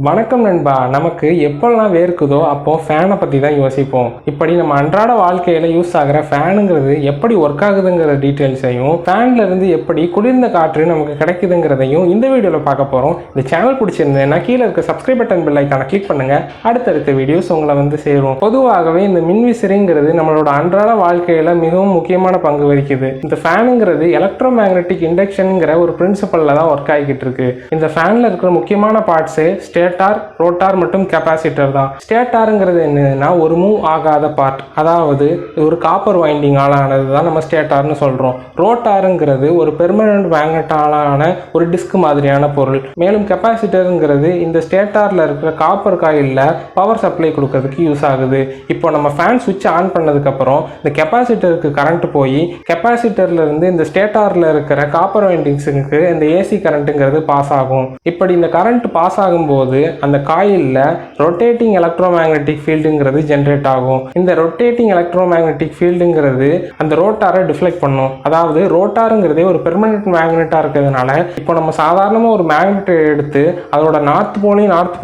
வணக்கம் நண்பா. நமக்கு எப்பெல்லாம் வேர்க்குதோ அப்போ ஃபேனை பற்றி தான் யோசிப்போம். இப்படி நம்ம அன்றாட வாழ்க்கையில் யூஸ் ஆகிற ஃபேனுங்கிறது எப்படி ஒர்க் ஆகுதுங்கிற டீட்டெயில்ஸையும், ஃபேனில் இருந்து எப்படி குளிர்ந்த காற்று நமக்கு கிடைக்குதுங்கிறதையும் இந்த வீடியோவில் பார்க்க போகிறோம். இந்த சேனல் பிடிச்சிருந்தேன்னா கீழே இருக்க சப்ஸ்கிரைப் பட்டன் பெல் ஐக்கானை கிளிக் பண்ணுங்கள். அடுத்தடுத்த வீடியோஸ் உங்களை வந்து சேரும். பொதுவாகவே இந்த மின்விசிறிங்கிறது நம்மளோட அன்றாட வாழ்க்கையில் மிகவும் முக்கியமான பங்கு வகிக்குது. இந்த ஃபேனுங்கிறது எலக்ட்ரோமேக்னெட்டிக் இண்டக்ஷனுங்கிற ஒரு பிரின்சிபலில் தான் ஒர்க் ஆகிக்கிட்டு இருக்கு. இந்த ஃபேனில் இருக்கிற முக்கியமான பார்ட்ஸு ஸ்டேட்டார், ரோட்டார் மற்றும் கெப்பாசிட்டர் தான். ஸ்டேட்டாருங்கிறது என்னன்னா ஒரு மூவ் ஆகாத பார்ட், அதாவது ஒரு காப்பர் வைண்டிங்கால் ஆனது தான் நம்ம ஸ்டேட்டார்னு சொல்கிறோம். ரோட்டாருங்கிறது ஒரு பெர்மனன்ட் மேக்னெட்டாலான ஒரு டிஸ்க் மாதிரியான பொருள். மேலும் கெப்பாசிட்டருங்கிறது இந்த ஸ்டேட்டாரில் இருக்கிற காப்பர் காயிலில் பவர் சப்ளை கொடுக்கறதுக்கு யூஸ் ஆகுது. இப்போ நம்ம ஃபேன் சுவிட்ச் ஆன் பண்ணதுக்கப்புறம் இந்த கெப்பாசிட்டருக்கு கரண்ட் போய் கெப்பாசிட்டர்லேருந்து இந்த ஸ்டேட்டாரில் இருக்கிற காப்பர் வைண்டிங்ஸுக்கு இந்த ஏசி கரண்ட்டுங்கிறது பாஸ் ஆகும். இப்படி இந்த கரண்ட் பாஸ் ஆகும்போது அந்த காயில்ல ரொட்டேட்டிங் எலக்ட்ரோமேக்னெட்டிக் ஃபீல்டுங்கிறது ஜென்ரேட் ஆகும். இந்த ரொட்டேட்டிங் எலக்ட்ரோமேக்னெட்டிக் ஃபீல்டுங்கிறது அந்த ரோட்டாரை டிஃப்ளெக்ட் பண்ணும். அதாவது ரோட்டாருங்கிறதே ஒரு பெர்மனன்ட் மேக்னெட்டாக இருக்கிறதுனால இப்போ நம்ம சாதாரணமாக ஒரு மேக்னெட்டை எடுத்து அதோட நார்த்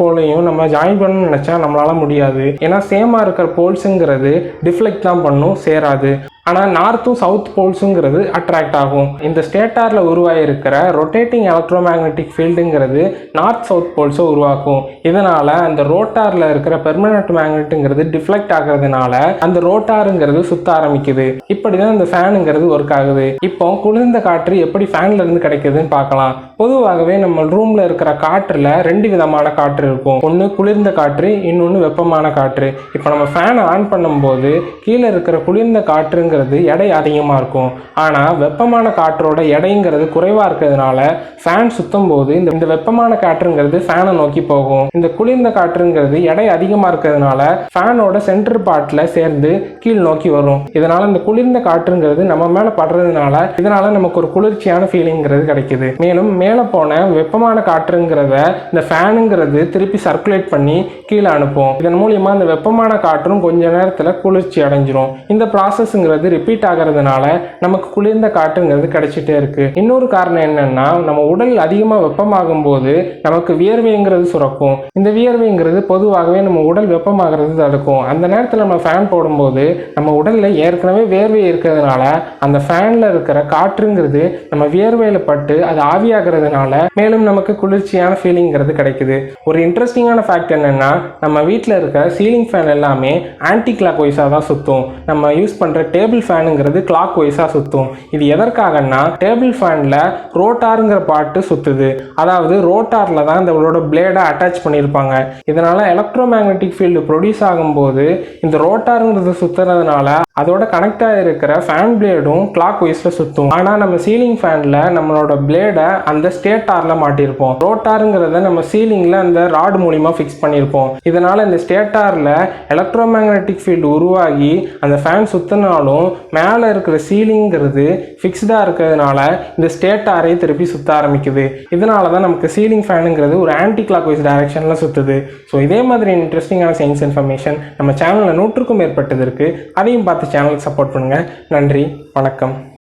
போலையும் நம்ம ஜாயின் பண்ணணும்னு நினைச்சா நம்மளால முடியாது. ஏன்னா சேமா இருக்கிற போல்ஸுங்கிறது டிஃப்ளெக்ட் தான் பண்ணும், சேராது. ஆனால் நார்த்தும் சவுத் போல்ஸுங்கிறது அட்ராக்ட் ஆகும். இந்த ஸ்டேட்டாரில் உருவாகிருக்கிற ரொட்டேட்டிங் எலக்ட்ரோமேக்னெட்டிக் ஃபீல்டுங்கிறது நார்த் சவுத் போல்ஸை உருவாக்கும். இதனால் அந்த ரோட்டாரில் இருக்கிற பெர்மனன்ட் மேக்னெட்டுங்கிறது டிஃப்ளெக்ட் ஆகிறதுனால அந்த ரோட்டாருங்கிறது சுத்த ஆரம்பிக்குது. இப்படி தான் இந்த ஃபேனுங்கிறது ஒர்க் ஆகுது. இப்போ குளிர்ந்த காற்று எப்படி ஃபேன்ல இருந்து கிடைக்குதுன்னு பார்க்கலாம். பொதுவாகவே நம்ம ரூமில் இருக்கிற காற்றில் ரெண்டு விதமான காற்று இருக்கும். ஒன்று குளிர்ந்த காற்று, இன்னொன்று வெப்பமான காற்று. இப்போ நம்ம ஃபேனை ஆன் பண்ணும்போது கீழே இருக்கிற குளிர்ந்த காற்று எடை அதிகமாக இருக்கும். ஆனால் வெப்பமான காற்றோட எடைங்கிறது குறைவாக இருக்கிறதுனால ஃபேன் சுத்தும் போது இந்த வெப்பமான காற்றுங்கிறது ஃபேனை நோக்கி போகும். இந்த குளிர்ந்த காற்றுங்கிறது எடை அதிகமாக இருக்கிறதுனால ஃபேனோட சென்டர் பார்ட்டில் சேர்ந்து கீழ் நோக்கி வரும். இதனால இந்த குளிர்ந்த காற்றுங்கிறது நம்ம மேலே படுறதுனால இதனால நமக்கு ஒரு குளிர்ச்சியான ஃபீலிங்கிறது கிடைக்குது. மேலும் மேலே போன வெப்பமான காற்றுங்கிறத இந்த ஃபேனுங்கிறது திருப்பி சர்க்குலேட் பண்ணி கீழே அனுப்பும். இதன் மூலியமா இந்த வெப்பமான காற்றும் கொஞ்ச நேரத்தில் குளிர்ச்சி அடைஞ்சிரும். இந்த ப்ராசஸ்ங்கிறது ரிப்பீட் ஆகிறதுனால நமக்கு குளிர்ந்த காற்றுங்கிறது கிடைச்சிட்டே இருக்கு. இன்னொரு காரணம் என்னன்னா, நம்ம உடல் அதிகமாக வெப்பமாகும் போது நமக்கு வியர்வைங்கிறது சுரக்கும். இந்த வியர்வைங்கிறது பொதுவாகவே நம்ம உடல் வெப்பமாகிறது தடுக்கும். அந்த நேரத்தில் நம்ம ஃபேன் போடும்போது நம்ம உடல்ல ஏற்கனவே வேர்வை இருக்கிறதுனால அந்த ஃபேன்ல இருக்கிற காற்றுங்கிறது நம்ம வியர்வையில பட்டு அது ஆவியாகிறதுனால மேலும் நமக்கு குளிர்ச்சியான ஃபீலிங்கிறது கிடைக்குது. ஒரு இன்ட்ரெஸ்டிங்கான ஃபேக்ட் என்னன்னா, நம்ம வீட்டில் இருக்க சீலிங் ஃபேன் எல்லாமே ஆன்டி கிளாக் வைஸாக தான் சுத்தும். நம்ம யூஸ் பண்ற டேபிள் ஃபேனுங்கிறது கிளாக் வைஸா சுத்தும். இது எதற்காகன்னா, டேபிள் ஃபேன்ல ரோட்டாருங்கிற பார்ட் சுத்துது. அதாவது ரோட்டார்ல தான் இந்த பிளேடை அட்டாச் பண்ணியிருப்பாங்க. இதனால எலக்ட்ரோமேக்னெட்டிக் ஃபீல்டு ப்ரொடியூஸ் ஆகும்போது இந்த ரோட்டாருங்கிறது சுத்துறதுனால அதோட கனெக்ட் ஆகிருக்கிற ஃபேன் பிளேடும் கிளாக் வைஸ்ல சுத்தும். ஆனால் நம்ம சீலிங் ஃபேன்ல நம்மளோட பிளேடை அந்த ஸ்டேட்டார்ல மாட்டியிருப்போம். ரோட்டாருங்கிறத நம்ம சீலிங்ல அந்த ராட் மூலியமா ஃபிக்ஸ் பண்ணியிருப்போம். இதனால இந்த ஸ்டேட்டார்ல எலக்ட்ரோமேக்னெட்டிக் ஃபீல்டு உருவாகி அந்த ஃபேன் சுத்தினாலும் மேலே இருக்கிற சீலிங்கிறது ஃபிக்ஸ்டாக இருக்கிறதுனால இந்த ஸ்டேட்டாரை திருப்பி சுத்த ஆரம்பிக்குது. இதனால தான் நமக்கு சீலிங் ஃபேனுங்கிறது ஒரு ஆன்டி கிளாக் வைஸ் டைரக்ஷனில் சுற்றுது. ஸோ இதே மாதிரி இன்ட்ரெஸ்டிங்கான சயின்ஸ் இன்ஃபர்மேஷன் நம்ம சேனலில் 100க்கும் மேற்பட்டது இருக்குது. அதையும் பார்த்து சேனலுக்கு சப்போர்ட் பண்ணுங்கள். நன்றி, வணக்கம்.